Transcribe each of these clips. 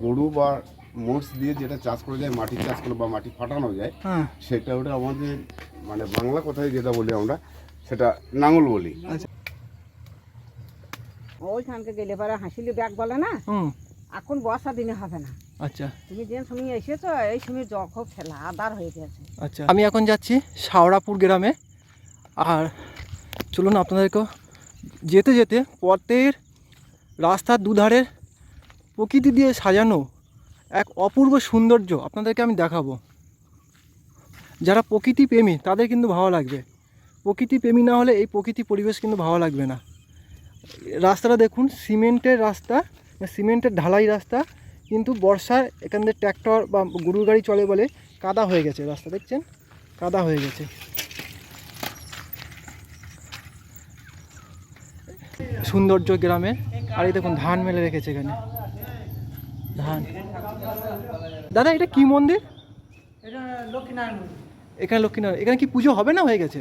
গরু বা মোষ দিয়ে যেটা চাষ করা যায়, মাটি চাষ করে বা মাটি ফাটানো যায়, সেটা ওটা আমাদের মানে বাংলা কথায় যেটা বলি আমরা সেটা নাঙল বলি। ওইখানকে গেলে পরে হাসিলি ব্যাগ বলে না, এখন বর্ষা দিনে হবে না। আচ্ছা, তুমি যে সময় এসেছো এই সময় জল খুব ফেলা আদার হয়ে গেছে। আচ্ছা, আমি এখন যাচ্ছি শাওড়াপুর গ্রামে। আর চলুন আপনাদেরকে যেতে যেতে পথের রাস্তার দুধারের প্রকৃতি দিয়ে সাজানো এক অপূর্ব সৌন্দর্য আপনাদেরকে আমি দেখাবো। যারা প্রকৃতি প্রেমী তাদের কিন্তু ভালো লাগবে, প্রকৃতি প্রেমী না হলে এই প্রকৃতি পরিবেশ কিন্তু ভালো লাগবে না। রাস্তাটা দেখুন, সিমেন্টের রাস্তা, সিমেন্টের ঢালাই রাস্তা, কিন্তু বর্ষায় এখান থেকে ট্র্যাক্টর বা গরুর গাড়ি চলে বলে কাদা হয়ে গেছে রাস্তা, দেখছেন কাদা হয়ে গেছে। সৌন্দর্য গ্রামের। আর এই দেখুন ধান মেলে রেখেছে এখানে, ধান। দাদা এটা কি মন্দির? এটা লক্ষ্মীনারায়ণ। এখানে লক্ষ্মীনারায়ণ। এখানে কি পুজো হবে না হয়ে গেছে?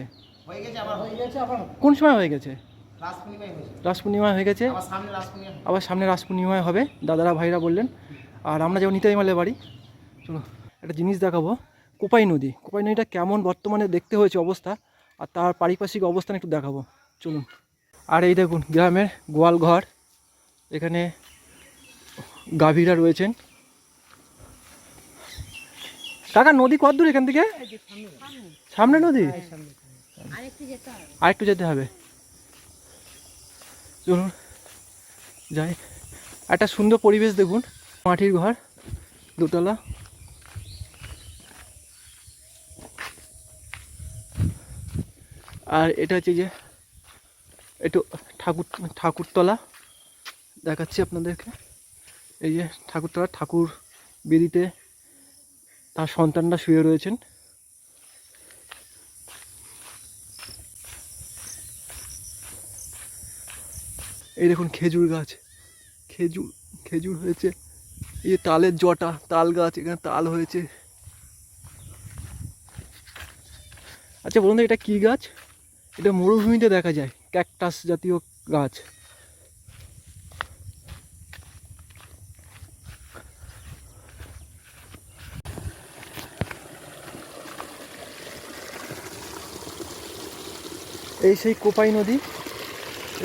কোন সময় হয়ে গেছে? রাস পূর্ণিমা হয়ে গেছে, আবার সামনে রাস পূর্ণিমায় হবে, দাদারা ভাইরা বললেন। আর আমরা যাবো নিতাই মালের বাড়ি। চলো একটা জিনিস দেখাবো, কোপাই নদী। কোপাই নদীটা কেমন বর্তমানে দেখতে হয়েছে অবস্থা, আর তার পারিপার্শ্বিক অবস্থান একটু দেখাবো, চলুন। আর এই দেখুন গ্রামের গোয়াল ঘর, এখানে গাভীরা রয়েছেন। কাকা নদী কত দূর এখান থেকে? সামনে নদী, আরেকটু যেতে হবে। চলুন যাই। একটা সুন্দর পরিবেশ দেখুন, মাটির ঘর, দোতলা। আর এটা হচ্ছে যে একটু ঠাকুরতলা দেখাচ্ছি আপনাদেরকে। এই যে ঠাকুরতলা, ঠাকুর বেদিতে তার সন্তানরা শুয়ে রয়েছেন। এই দেখুন খেজুর গাছ, খেজুর হয়েছে। এই তালের জটা, তাল গাছ, এখানে তাল হয়েছে। আচ্ছা বলুন তো এটা কি গাছ? এটা মরুভূমিতে দেখা যায়, ক্যাকটাস জাতীয় গাছ। এই সেই কোপাই নদী,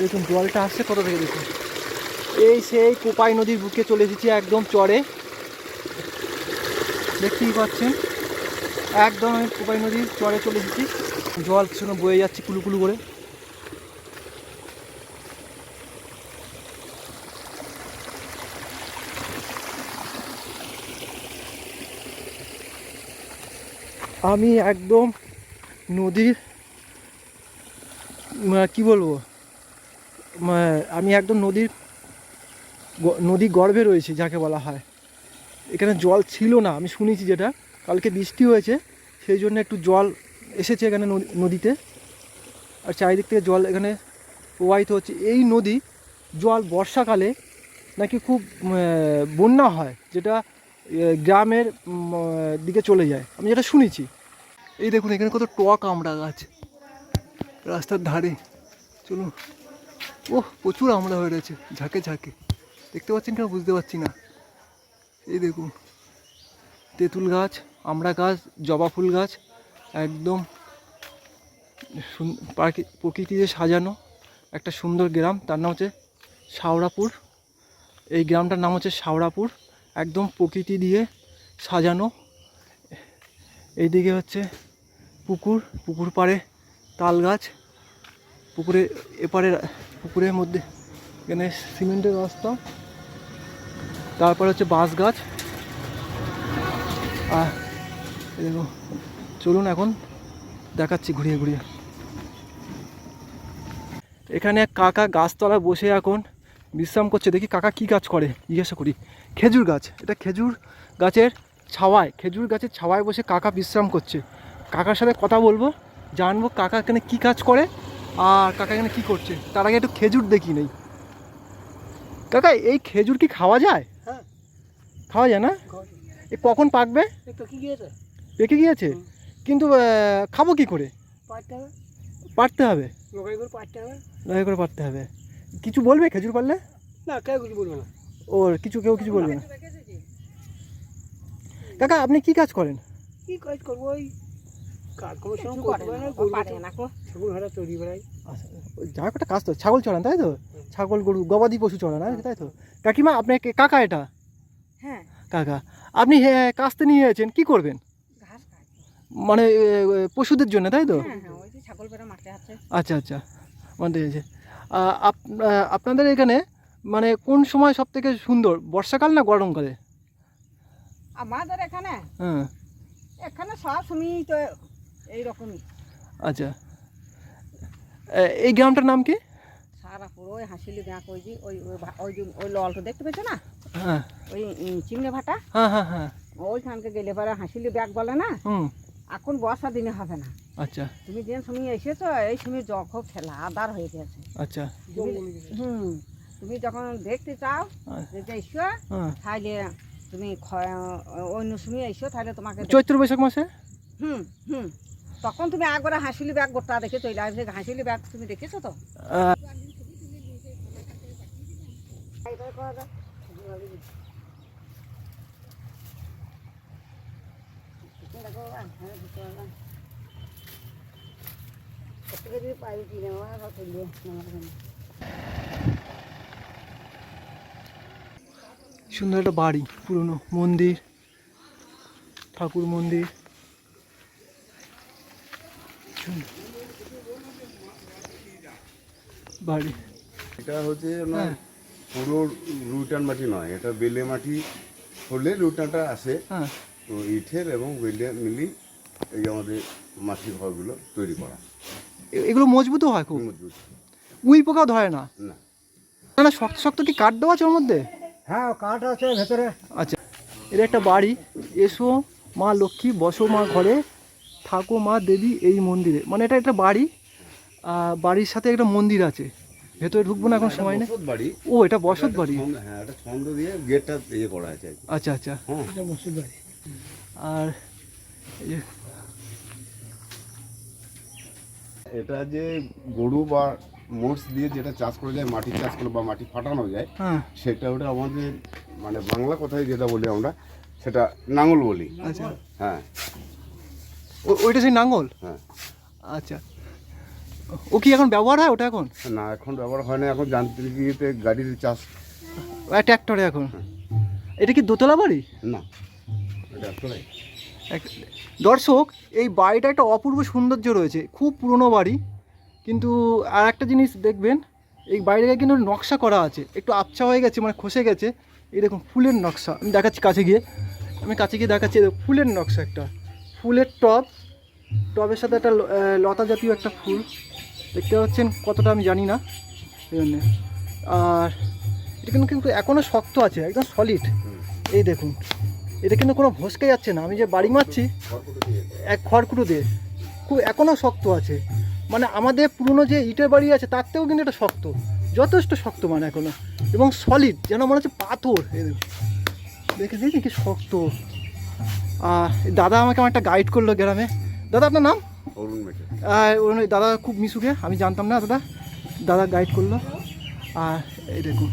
দেখুন জলটা আসছে কত থেকে, দেখুন এই সেই কোপাই নদীর বুকে চলে এসেছি, একদম চরে, দেখতেই পাচ্ছেন। একদম আমি কোপাই নদীর চরে চলে এসেছি, জল কিছু বয়ে যাচ্ছে কুলুকুলু করে। আমি একদম নদীর কি বলবো, আমি একদম নদী গর্ভে রয়েছি যাকে বলা হয়। এখানে জল ছিল না, আমি শুনেছি, যেটা কালকে বৃষ্টি হয়েছে সেই জন্য একটু জল এসেছে এখানে নদীতে। আর চারিদিক থেকে জল এখানে প্রবাহিত হচ্ছে। এই নদী জল বর্ষাকালে নাকি খুব বন্যা হয়, যেটা গ্রামের দিকে চলে যায়, আমি যেটা শুনেছি। এই দেখুন এখানে কত টক আমড়া গাছ রাস্তার ধারে। চলুন, ওহ প্রচুর আমড়া হয়ে রয়েছে ঝাঁকে ঝাঁকে, দেখতে পাচ্ছেন কেন বুঝতে পারছি না। এই দেখুন তেঁতুল গাছ, আমড়া গাছ, জবা ফুল গাছ, একদম প্রকৃতিতে সাজানো একটা সুন্দর গ্রাম। তার নাম হচ্ছে শাওড়াপুর। এই গ্রামটার নাম হচ্ছে শাওড়াপুর, একদম প্রকৃতি দিয়ে সাজানো। এইদিকে হচ্ছে পুকুর পাড়ে তাল গাছ, পুকুরের এপারে পুকুরের মধ্যে এখানে সিমেন্টের রাস্তা, তারপরে হচ্ছে বাঁশ গাছ। আর দেখো, চলুন এখন দেখাচ্ছি ঘুরিয়ে ঘুরিয়ে। এখানে এক কাকা গাছতলায় বসে এখন বিশ্রাম করছে, দেখি কাকা কি কাজ করে জিজ্ঞাসা করি। খেজুর গাছ, এটা খেজুর গাছের ছাওয়ায় বসে কাকা বিশ্রাম করছে। কাকার সাথে কথা বলবো, জানবো কাকা এখানে কী কাজ করে আর কাকা এখানে কী করছে। তার আগে একটু খেজুর দেখি নেই। কাকা এই খেজুর কি খাওয়া যায়? হ্যাঁ খাওয়া যায় না? এ কখন পাকবে? পেকে গিয়েছে, কিন্তু খাবো কি করে? পারতে হবে, লড়াই করে পারতে হবে। কিছু বলবে খেজুর পারলে? না, কেউ কিছু বলবে না। ও ওর কেউ কিছু বলবে না। কাকা আপনি কি কাজ করেন? কি কাজ করবো, ওই কাজ করবো সব কিছু করতে করে পারে না, না, গরু পারে না গো। ছাগল ভেড়া তৈরি বেড়াই। আচ্ছা, যা হোক একটা কাজ তো, ছাগল চড়ান তাই তো? ছাগল গরু গবাদি পশু চড়ান তাই তো? কাকিমা আপনি কাকা এটা হ্যাঁ, কাকা, আপনি কাস্তে নিয়ে এসেছেন কি করবেন? ঘাস খায়। মানে পশুদের জন্য তাই তো? হ্যাঁ হ্যাঁ, ওই যে ছাগল বেড়া মাঠে আছে। আচ্ছা মানে হয়েছে। আপনাদের এখানে মানে কোন সময় সব থেকে সুন্দর, বর্ষাকাল না গরমকালে? আমাদের এখানে হ্যাঁ এখানে সব সময় তো এইরকমই। আচ্ছা, এই গ্রামটার নাম কি? সারা পুরো ওই হাসিলি ব্যাঁক, ওই যে ওই ললটা দেখতে পেয়েছো না, হ্যাঁ ওই চিমনে ভাটা, হ্যাঁ ওইখানকে গেলে পরে হাসিলি ব্যাগ বলে না। হুম এখন বর্ষা দিনে হবে না। আচ্ছা তুমি যে সময় এসেছো এই সময় খুব ঠেলা আদার হয়ে গেছে। আচ্ছা তুমি যখন দেখতে চাও আচ্ছা। যে এসো, হ্যাঁ, তাহলে তুমি অন্য সময় এসো, তাহলে তোমাকে চৈত্র বৈশাখ মাসে। হুম হুম তখন তুমি একবারে হাসিলি ব্যাগ গোটা দেখে চলে আসবে। হাসিলি ব্যাগ তুমি দেখেছো তো? আহ, সুন্দর একটা বাড়ি, পুরনো মন্দির, ঠাকুর মন্দির। বাড়ি এটা হচ্ছে না, হ্যাঁ পুরো রুটান মাটি নয়, এটা বেলে মাটি হলে রুটানটা আসে। হ্যাঁ তো ইটের এবং বেলে মিলি এই আমাদের মাটির ঘরগুলো তৈরি করা এগুলো মজবুতও হয় খুব, মজবুত। উই পোকাও ধরে না? না, না শক্ত শক্ত কি কাঠ দেওয়া আছে ওর মধ্যে? হ্যাঁ কাঠ আছে ভেতরে। আচ্ছা, এটা একটা বাড়ি। এসো মা লক্ষ্মী, বসো মা ঘরে, থাকো মা দেবী এই মন্দিরে। মানে এটা একটা বাড়ি, বাড়ির সাথে একটা মন্দির আছে। ভেতরে ঢুকবো না এখন, সময় নেই। বসত বাড়ি। ও এটা বসত বাড়ি। হ্যাঁ, একটা ছন্দ দিয়ে গেটটা ইয়ে করা আছে আর কি। আচ্ছা হ্যাঁ, এটা মসজিদ বাড়ি। আর এই যে এটা যে গরু বা মোষ দিয়ে যেটা চাষ করা যায়, মাটি চাষ করে বা মাটি ফাটানো যায়, হ্যাঁ সেটা ওটা আমাদের মানে বাংলা কথায় যেটা বলি আমরা, সেটা নাঙল বলি। আচ্ছা, হ্যাঁ ওইটা সেই নাঙ্গল। হ্যাঁ, আচ্ছা, ও কি এখন ব্যবহার হয় ওটা এখন? না এখন ব্যবহার হয় না, এখন যান্ত্রিকীতে গাড়ির চাষ। ট্র্যাক্টরে এখন। এটা কি দোতলা বাড়ি? না, এটা আসলে দর্শক, এই বাড়িটা একটা অপূর্ব সৌন্দর্য রয়েছে, খুব পুরনো বাড়ি। কিন্তু আর একটা জিনিস দেখবেন, এই বাড়িটাকে কিন্তু নকশা করা আছে, একটু আবছা হয়ে গেছে, মানে খসে গেছে। এই দেখুন ফুলের নকশা, আমি দেখাচ্ছি কাছে গিয়ে, দেখাচ্ছি। এই দেখুন, ফুলের নকশা, একটা ফুলের টবের সাথে একটা লতা জাতীয় একটা ফুল দেখতে পাচ্ছেন, কতটা আমি জানি না এই জন্যে। আর এটা কিন্তু এখনও শক্ত আছে, একদম সলিড। এই দেখুন, এটা কিন্তু কোনো ভসকে যাচ্ছে না। আমি যে বাড়ি মারছি এক খড়কুটো দিয়ে, খুব এখনও শক্ত আছে। মানে আমাদের পুরনো যে ইটের বাড়ি আছে তার থেকেও কিন্তু এটা শক্ত, যথেষ্ট শক্ত মানে এখনও, এবং সলিড, যেন মনে হচ্ছে পাথর। এই দেখে দেখি কি শক্ত। দাদা আমাকে আমার একটা গাইড করলো গ্রামে। দাদা আপনার নাম? অরুণ মেটে। দাদা খুব মিশুকে, আমি জানতাম না দাদা গাইড করলো। আর এই দেখুন